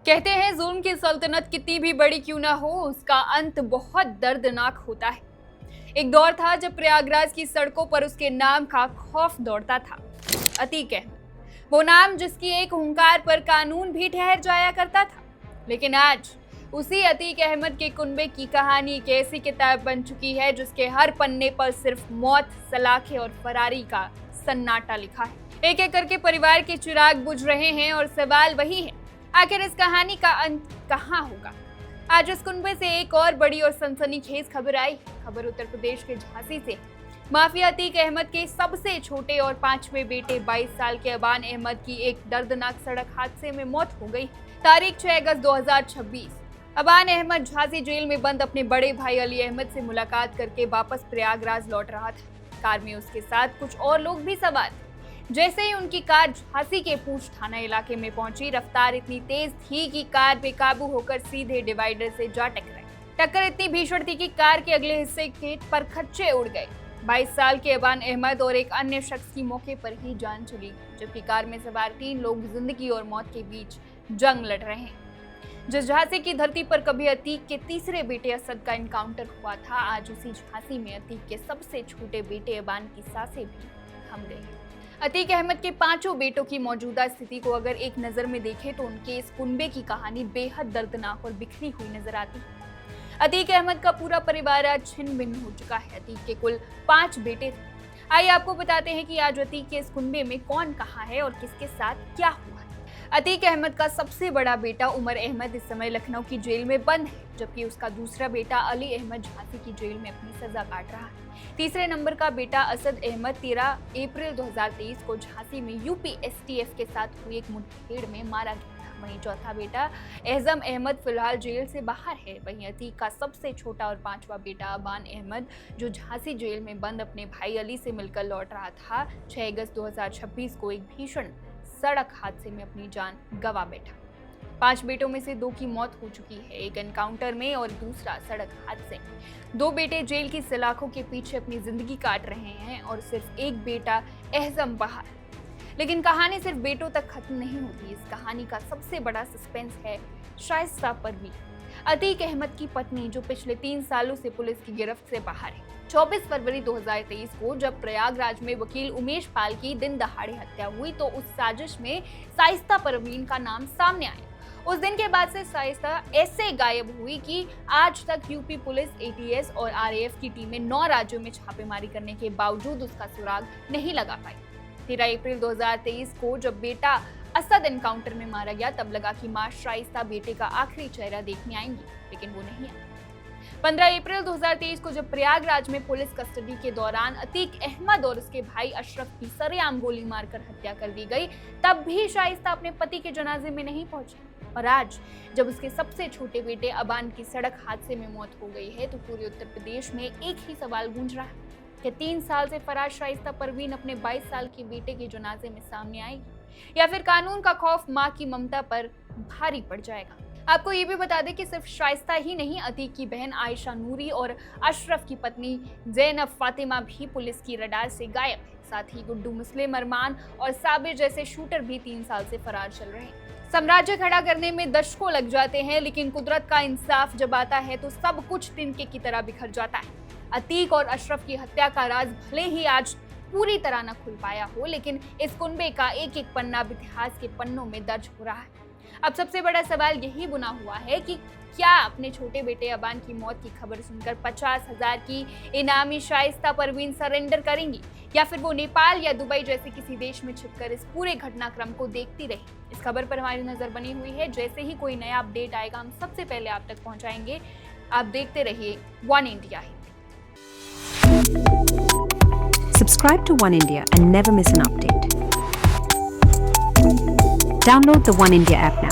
कहते हैं जुल्म की सल्तनत कितनी भी बड़ी क्यों ना हो, उसका अंत बहुत दर्दनाक होता है। एक दौर था जब प्रयागराज की सड़कों पर उसके नाम का खौफ दौड़ता था। अतीक अहमद, वो नाम जिसकी एक हुंकार पर कानून भी ठहर जाया करता था। लेकिन आज उसी अतीक अहमद के कुनबे की कहानी एक ऐसी किताब बन चुकी है जिसके हर पन्ने पर सिर्फ मौत, सलाखे और फरारी का सन्नाटा लिखा है। एक एक करके परिवार के चिराग बुझ रहे हैं और सवाल वही है, आखिर इस कहानी का अंत कहाँ होगा। आज इस कुनबे से एक और बड़ी और सनसनीखेज खबर आई। खबर उत्तर प्रदेश के झांसी से। माफिया अतीक अहमद के सबसे छोटे और पांचवें बेटे 22 साल के अबान अहमद की एक दर्दनाक सड़क हादसे में मौत हो गई। तारीख 6 अगस्त 2026। अबान अहमद झांसी जेल में बंद अपने बड़े भाई अली अहमद से मुलाकात करके वापस प्रयागराज लौट रहा था। कार में उसके साथ कुछ और लोग भी सवार थे। जैसे ही उनकी कार झांसी के पूंछ थाना इलाके में पहुंची, रफ्तार इतनी तेज थी कि कार बेकाबू होकर सीधे डिवाइडर से जा टकराई। टक्कर इतनी भीषण थी कि कार के अगले हिस्से के परखच्चे उड़ गए। 22 साल के अबान अहमद और एक अन्य शख्स की मौके पर ही जान चली, जबकि कार में सवार 3 लोग जिंदगी और मौत के बीच जंग लड़ रहे हैं। जिस झांसी की धरती पर कभी अतीक के तीसरे बेटे असद का एनकाउंटर हुआ था, आज उसी झांसी में अतीक के सबसे छोटे बेटे अबान की सांसें भी थम गई। अतीक अहमद के 5 बेटों की मौजूदा स्थिति को अगर एक नजर में देखें तो उनके इस कुनबे की कहानी बेहद दर्दनाक और बिखरी हुई नजर आती है। अतीक अहमद का पूरा परिवार आज छिन्न भिन्न हो चुका है। अतीक के कुल 5 बेटे थे। आइए आपको बताते हैं कि आज अतीक के इस कुनबे में कौन कहाँ है और किसके साथ क्या हुआ। अतीक अहमद का सबसे बड़ा बेटा उमर अहमद इस समय लखनऊ की जेल में बंद है, जबकि उसका दूसरा बेटा अली अहमद झांसी की जेल में अपनी सजा काट रहा है। तीसरे नंबर का बेटा असद अहमद 13 अप्रैल 2023 को झांसी में यूपी एसटीएफ के साथ हुई एक मुठभेड़ में मारा गया था। वहीं चौथा बेटा एहजम अहमद फिलहाल जेल से बाहर है। वहीं अतीक का सबसे छोटा और 5वां बेटा अबान अहमद, जो झांसी जेल में बंद अपने भाई अली से मिलकर लौट रहा था, 6 अगस्त 2026 को एक भीषण सड़क हादसे में अपनी जान गंवा बैठा। 5 बेटों में से 2 की मौत हो चुकी है, एक एनकाउंटर में और दूसरा सड़क हादसे। 2 बेटे जेल की सलाखों के पीछे अपनी जिंदगी काट रहे हैं और सिर्फ एक बेटा एहजम बाहर। लेकिन कहानी सिर्फ बेटों तक खत्म नहीं होती। इस कहानी का सबसे बड़ा सस्पेंस है शाइस्ता परवीन, अतीक अहमद की पत्नी, जो पिछले 3 सालों से पुलिस की गिरफ्त से बाहर है। 24 फरवरी 2023 को जब प्रयागराज में वकील उमेश पाल की दिन दहाड़े हत्या हुई तो उस साजिश में शाइस्ता परवीन का नाम सामने आया। उस दिन के बाद से शाइस्ता ऐसे गायब हुई कि आज तक यूपी पुलिस, एटीएस और आरएएफ की टीमें 9 राज्यों में छापेमारी करने के बावजूद उसका सुराग नहीं लगा पाई। 13 अप्रैल 2023 को जब बेटा असद एनकाउंटर में मारा गया, तब लगा कि मां शाइस्ता बेटे का आखिरी चेहरा देखने आएंगी, लेकिन वो नहीं आई। 15 अप्रैल 2023 को जब प्रयागराज में पुलिस कस्टडी के दौरान अतीक अहमद और उसके भाई अशरफ की सरेआम गोली मारकर हत्या कर दी गई, तब भी शाइस्ता अपने पति के जनाजे में नहीं पहुंची। और आज जब उसके सबसे छोटे बेटे अबान की सड़क हादसे में मौत हो गई है, तो पूरे उत्तर प्रदेश में एक ही सवाल गूंज रहा है कि 3 साल से फरार शाइस्ता परवीन अपने 22 साल के बेटे के जनाजे में सामने आएगी, या फिर कानून का खौफ मां की ममता पर भारी पड़ जाएगा। आपको ये भी बता दें कि सिर्फ शाइस्ता ही नहीं, अतीक की बहन आयशा नूरी और अशरफ की पत्नी ज़ैनब फातिमा भी पुलिस की रडार से गायब है। साथ ही गुड्डू मुस्लिम, अरमान और साबिर जैसे शूटर भी 3 साल से फरार चल रहे हैं। साम्राज्य खड़ा करने में दशकों लग जाते हैं, लेकिन कुदरत का इंसाफ जब आता है तो सब कुछ तिनके की तरह बिखर जाता है। अतीक और अशरफ की हत्या का राज भले ही आज पूरी तरह न खुल पाया हो, लेकिन इस कुनबे का एक एक पन्ना अब इतिहास के पन्नों में दर्ज हो रहा है। अब सबसे बड़ा सवाल यही बुना हुआ है कि क्या अपने छोटे बेटे अबान की मौत की खबर सुनकर 50,000 की इनामी शाइस्ता परवीन सरेंडर करेंगी, या फिर वो नेपाल या दुबई जैसे किसी देश में छिपकर इस पूरे घटनाक्रम को देखती रही। इस खबर पर हमारी नजर बनी हुई है। जैसे ही कोई नया अपडेट आएगा, हम सबसे पहले आप तक पहुंचाएंगे। आप देखते रहिए one India Hindi. Subscribe to One India and never miss an update. Download the One India app now.